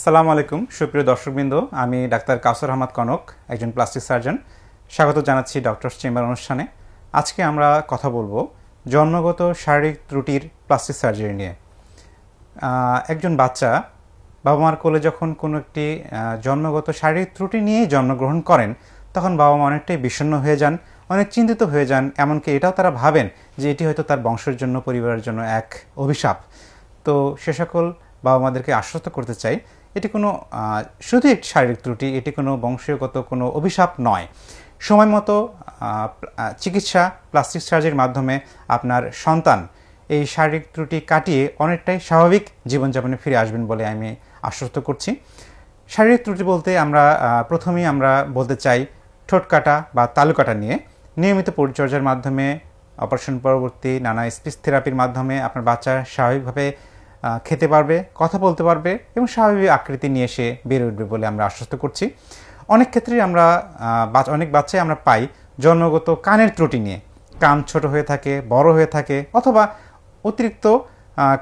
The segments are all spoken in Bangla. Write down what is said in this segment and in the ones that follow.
আসসালামু আলাইকুম সুপ্রিয় দর্শকবৃন্দ, আমি ডাক্তার কাউসার আহমদ কনক, একজন প্লাস্টিক সার্জন। স্বাগত জানাচ্ছি ডক্টরস চেম্বার অনুষ্ঠানে। আজকে আমরা কথা বলবো জন্মগত শারীরিক ত্রুটির প্লাস্টিক সার্জারি নিয়ে। একজন বাচ্চা বাবা মার কোলে যখন কোনো একটি জন্মগত শারীরিক ত্রুটি নিয়েই জন্মগ্রহণ করেন, তখন বাবা মা অনেকটাই বিষণ্ণ হয়ে যান, অনেক চিন্তিত হয়ে যান, এমনকি এটাও তারা ভাবেন যে এটি হয়তো তার বংশের জন্য, পরিবারের জন্য এক অভিশাপ। তো সে সকল বাবা মাদেরকে আশ্বস্ত করতে চাই, এটি কোনো শুধু একটি শারীরিক ত্রুটি, এটি কোনো বংশীয়গত কোনো অভিশাপ নয়। সময় মতো চিকিৎসা, প্লাস্টিক সার্জারির মাধ্যমে আপনার সন্তান এই শারীরিক ত্রুটি কাটিয়ে অনেকটাই স্বাভাবিক জীবনযাপনে ফিরে আসবেন বলে আমি আশ্বস্ত করছি। শারীরিক ত্রুটি বলতে আমরা প্রথমেই আমরা বলতে চাই ঠোঁট কাটা বা তালু কাটা নিয়ে। নিয়মিত পরিচর্যার মাধ্যমে, অপারেশন পরবর্তী নানা স্পিচ থেরাপির মাধ্যমে আপনার বাচ্চা স্বাভাবিকভাবে খেতে পারবে, কথা বলতে পারবে এবং স্বাভাবিক আকৃতি নিয়ে এসে বেড়ে উঠবে বলে আমরা আশ্বস্ত করছি। অনেক ক্ষেত্রেই আমরা অনেক বাচ্চাই আমরা পাই জন্মগত কানের ত্রুটি নিয়ে। কান ছোট হয়ে থাকে, বড় হয়ে থাকে, অথবা অতিরিক্ত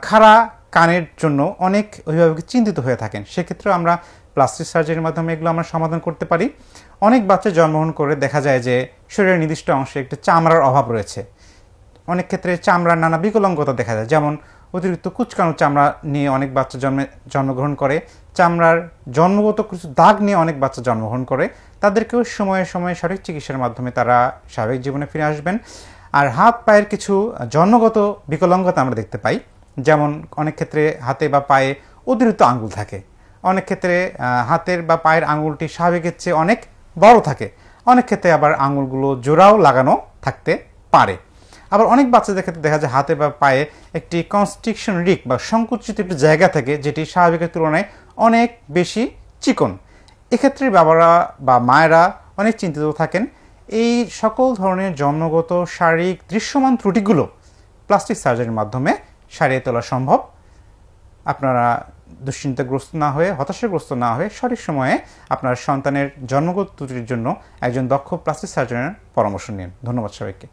খাড়া কানের জন্য অনেক অভিভাবক চিন্তিত হয়ে থাকেন। সেক্ষেত্রেও আমরা প্লাস্টিক সার্জারির মাধ্যমে এগুলো আমরা সমাধান করতে পারি। অনেক বাচ্চা জন্মগ্রহণ করে দেখা যায় যে শরীরের নির্দিষ্ট অংশে একটু চামড়ার অভাব রয়েছে। অনেক ক্ষেত্রে চামড়ার নানা বিকলাঙ্গতা দেখা যায়, যেমন অতিরিক্ত কুচকানো চামড়া নিয়ে অনেক বাচ্চা জন্মগ্রহণ করে, চামড়ার জন্মগত কিছু দাগ নিয়ে অনেক বাচ্চা জন্মগ্রহণ করে। তাদেরকেও সময়ে সময়ে সঠিক চিকিৎসার মাধ্যমে তারা স্বাভাবিক জীবনে ফিরে আসবেন। আর হাত পায়ের কিছু জন্মগত বিকলাঙ্গতা আমরা দেখতে পাই, যেমন অনেক ক্ষেত্রে হাতে বা পায়ে অতিরিক্ত আঙ্গুল থাকে, অনেক ক্ষেত্রে হাতের বা পায়ের আঙ্গুলটি স্বাভাবিকের চেয়ে অনেক বড় থাকে, অনেক ক্ষেত্রে আবার আঙ্গুলগুলো জোড়াও লাগানো থাকতে পারে। আবার অনেক বাচ্চাদের ক্ষেত্রে দেখা যায় হাতে বা পায়ে একটি কনস্ট্রিকশন রিক বা সংকুচিত একটি জায়গা থাকে, যেটি স্বাভাবিকের তুলনায় অনেক বেশি চিকন। এক্ষেত্রে বাবারা বা মায়েরা অনেক চিন্তিত থাকেন। এই সকল ধরনের জন্মগত শারীরিক দৃশ্যমান ত্রুটিগুলো প্লাস্টিক সার্জারির মাধ্যমে সারিয়ে তোলা সম্ভব। আপনারা দুশ্চিন্তাগ্রস্ত না হয়ে, হতাশাগ্রস্ত না হয়ে সঠিক সময়ে আপনার সন্তানের জন্মগত ত্রুটির জন্য একজন দক্ষ প্লাস্টিক সার্জনের পরামর্শ নিন। ধন্যবাদ সবাইকে।